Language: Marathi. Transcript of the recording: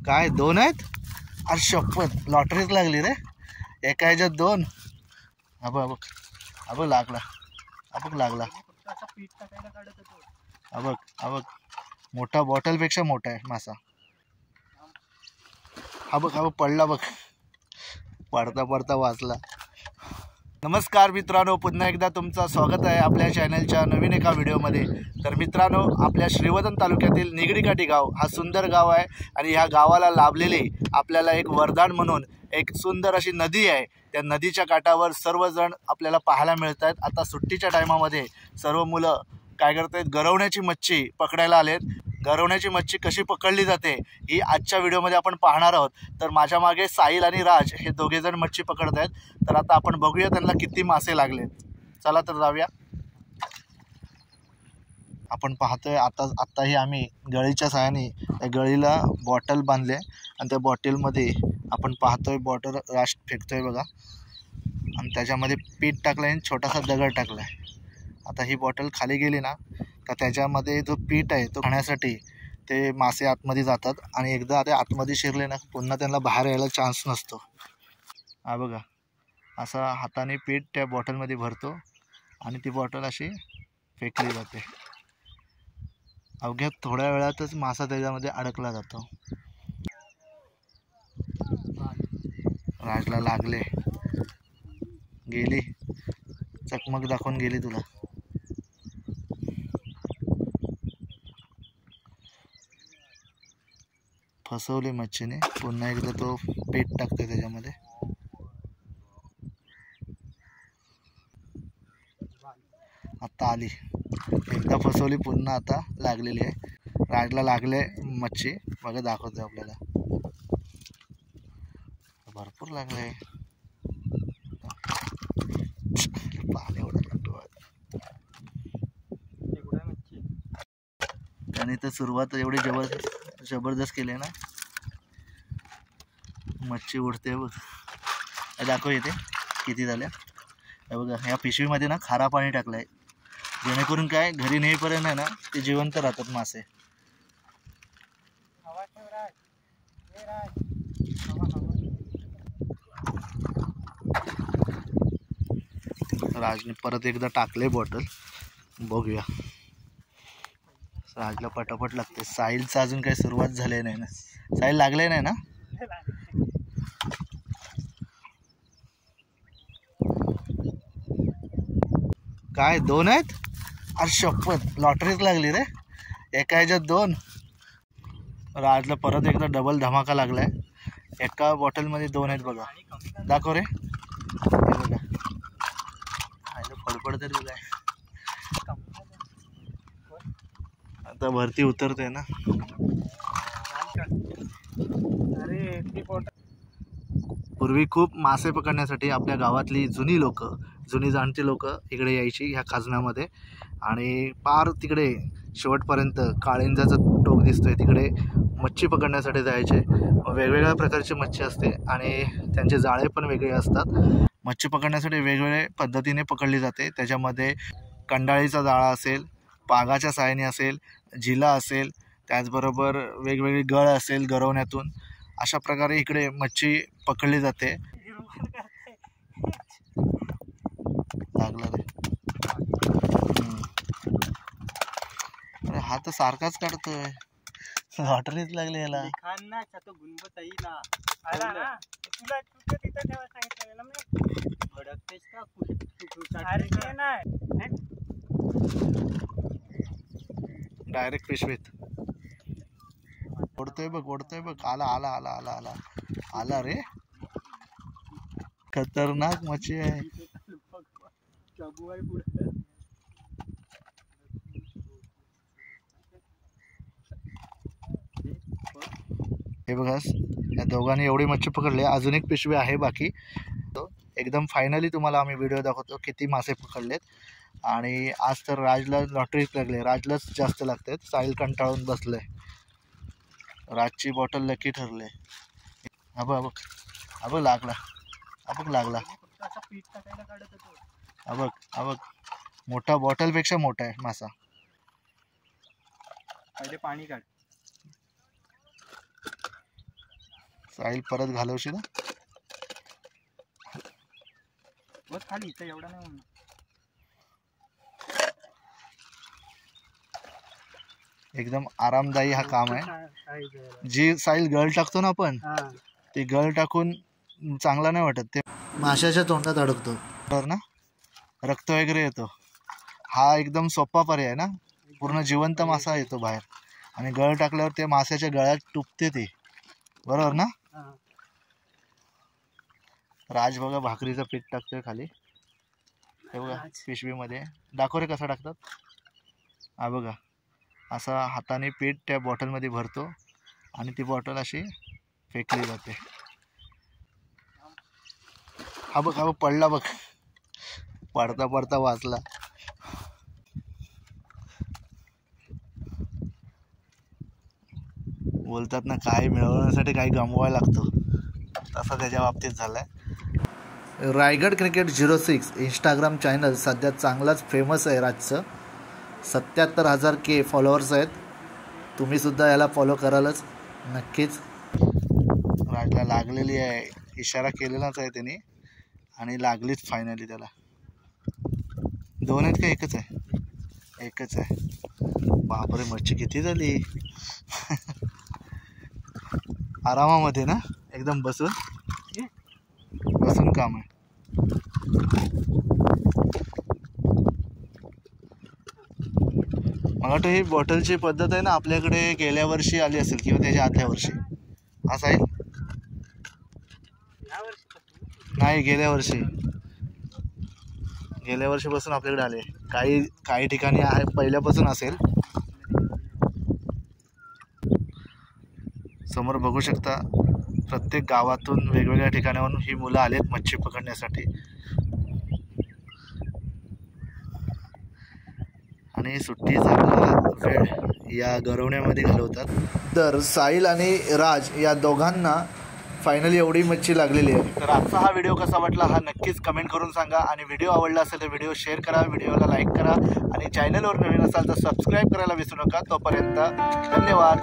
काय दोन आहेत? अरे शपथ, लॉटरीच लागली रे. एका ह्याच्यात दोन. अबक अबक लागला, अबक लागला. अबक अबक मोठा, बॉटलपेक्षा मोठा आहे मासा. अबक अबक पडला बघ, पडता पडता वाचला. नमस्कार मित्रांनो, पुन्हा एकदा तुमचं स्वागत आहे आपल्या चॅनलच्या नवीन एका व्हिडिओमध्ये. तर मित्रांनो, आपल्या श्रीवर्धन तालुक्यातील निगडीकाठी गाव हा सुंदर गाव आहे आणि ह्या गावाला लाभलेले आपल्याला एक वरदान म्हणून एक सुंदर अशी नदी आहे. त्या नदीच्या काठावर सर्वजण आपल्याला पाहायला मिळत आहेत. आता सुट्टीच्या टायमामध्ये सर्व मुलं काय करत आहेत, गरवण्याची मच्छी पकडायला आलेत. गरवण्याची मच्छी कशी पकडली जाते ही आजच्या व्हिडिओमध्ये आपण पाहणार आहोत. तर माझ्या मागे साहिल आणि राज हे दोघेजण मच्छी पकडत आहेत. तर आता आपण बघूया त्यांना किती मासे लागलेत. चला तर जाऊया. आपण पाहतोय आत्ताही आम्ही गळीच्या साहाय्याने त्या गळीला बॉटल बांधले आणि त्या बॉटलमध्ये आपण पाहतोय बॉटल राज फेकतोय बघा, आणि त्याच्यामध्ये पीठ टाकलं आहे आणि छोटासा दगड टाकला आहे. आता ही बॉटल खाली गेली ना का त्याच्यामध्ये जो पीठ आहे तो खाण्यासाठी ते मासे आतमध्ये जातात आणि एकदा ते आतमध्ये शिरले ना पुन्हा त्यांना बाहेर यायला चान्स नसतो. हा बघा, असा हाताने पीठ त्या बॉटलमध्ये भरतो आणि ती बॉटल अशी फेकली जाते. अवघ्या थोड्या वेळातच मासा त्याच्यामध्ये अडकला जातो. राजला लागले, गेली चकमक दाखवून गेली तुला. फसवली मच्छीने. पुन्हा एकदा तो पीठ टाकतो त्याच्यामध्ये. आता आली, एकदा फसवली पुन्हा आता लागलेली आहे. राजला लागले मच्छी बघा, दाखवते आपल्याला. भरपूर लागले, पाणी एवढं लागतो. त्याने तर सुरुवात एवढी जबरदस्त केली ना, मच्छी उडते बघ. दाखव येते किती झाल्या. बघा, ह्या पिशवीमध्ये ना खारा पाणी टाकलं आहे, जेणेकरून काय घरी नेईपर्यंत आहे ना ते जिवंत राहतात मासे. राजने परत एकदा टाकले बॉटल. बघूया, राजला पटापट लागते. साहिलचं अजून काही सुरुवात झाली नाही ना. साहिल लागले नाही ना. काय दोन आहेत? अरे शपथ, लॉटरीच लागली रे. एका ह्याच्यात दोन. राजला परत एकदा डबल धमाका लागलाय. एका बॉटलमध्ये दोन आहेत बघा. दाखव रे, बघा फडफड तरी काय. आता भरती उतरते ना. पूर्वी खूप मासे पकडण्यासाठी आपल्या गावातली जुनी जाणती लोक इकडे यायची ह्या खाजण्यामध्ये, आणि पार तिकडे शेवटपर्यंत काळिंजाचं टोक दिसतोय तिकडे मच्छी पकडण्यासाठी जायचे. वेगवेगळ्या प्रकारची मच्छी असते आणि त्यांचे जाळे पण वेगळे असतात. मच्छी पकडण्यासाठी वेगवेगळ्या पद्धतीने पकडली जाते. त्याच्यामध्ये कंडाळीचा जाळा असेल, पागाच्या साहाय्याने असेल, झिला असेल, त्याचबरोबर वेगवेगळी गळ असेल गरवण्यातून. अशा प्रकारे इकडे मच्छी पकडली जाते. लागला रे. अरे हा तर सारखाच काढतोय. लॉटरीच लागली याला. डायरेक्ट पिशवीत ओढतोय बघ. आला आला आला आला आला आला रे. खतरनाक मच्छी आहे. हे बघा, या दोघांनी एवढी मच्छी पकडली. अजून एक पिशवी आहे बाकी. एकदम फायनली तुम्हाला आम्ही व्हिडिओ दाखवतो किती मासे पकडलेत. आणि आज तर राजला लॉटरीच लागले. राजलाच जास्त लागतात. साहिल कंटाळून बसले. राजची बॉटल लकी ठरले. अबक लागला, अबक लागला. अबक मोठा, बॉटलपेक्षा मोठा आहे मासा. पहिले पाणी काढ. साहिल परत घालवशील ना बस खाली इथं एवढा नाही म्हणून. एकदम आरामदायी हा काम आहे. जी साहिल गळ टाकतो ना आपण ते गळ टाकून चांगला नाही वाटत, ते माशाच्या तोंडात अडकतो तर ना रक्त वगैरे येतो. हा एकदम सोपा पर्याय ना, पूर्ण जिवंत मासा येतो बाहेर आणि गळ टाकल्यावर ते माशाच्या गळ्यात टुपते ते, बरोबर ना. राज बघा भाकरीचं पीठ टाकतोय खाली, हे बघा पिशवीमध्ये. दाखव रे कसं टाकतात. हा बघा असा हाताने पीठ त्या बॉटलमध्ये भरतो आणि ती बॉटल अशी फेकली जाते. हा बघ पडला बघ, पडता पडता वाचला. बोलतात ना, काही मिळवण्यासाठी काही गमवायला लागतो, तसा त्याच्या बाबतीत झालाय. रायगड क्रिकेट 06 इंस्टाग्राम चॅनल सध्या चांगलाच फेमस आहे. राजचं 77,000 फॉलोअर्स आहेत. तुम्हीसुद्धा याला फॉलो करालच नक्कीच. राजला लागलेली आहे, इशारा केलेलाच आहे त्याने आणि लागलीच फायनली त्याला. 2 आहेत का एकच आहे? एकच आहे. बापरे, मच्छी किती झाली. आरामामध्ये ना, एकदम बसून काम आहे. मला वाटतं ही बॉटलची पद्धत आहे ना आपल्याकडे गेल्या वर्षी आली असेल किंवा त्याच्या आदल्या वर्षी. असं आहे नाही, गेल्या वर्षीपासून आपल्याकडे आले. काही ठिकाणी आहे पहिल्यापासून असेल. समोर बघू शकता, प्रत्येक गावातून वेगवेगळ्या ठिकाणावरून ही मुलं आलेत मच्छी पकडण्यासाठी आणि सुट्टीचा वेळ या गरवण्यामध्ये घालवतात. तर साहिल आणि राज या दोघांना फायनली एवढी मच्छी लागलेली आहे. तर आजचा हा व्हिडिओ कसा वाटला हा नक्कीच कमेंट करून सांगा आणि व्हिडिओ आवडला असेल तर व्हिडिओ शेअर करा, व्हिडिओला लाईक करा आणि चॅनलवर नवीन असाल तर सबस्क्राईब करायला विसरू नका. तोपर्यंत धन्यवाद.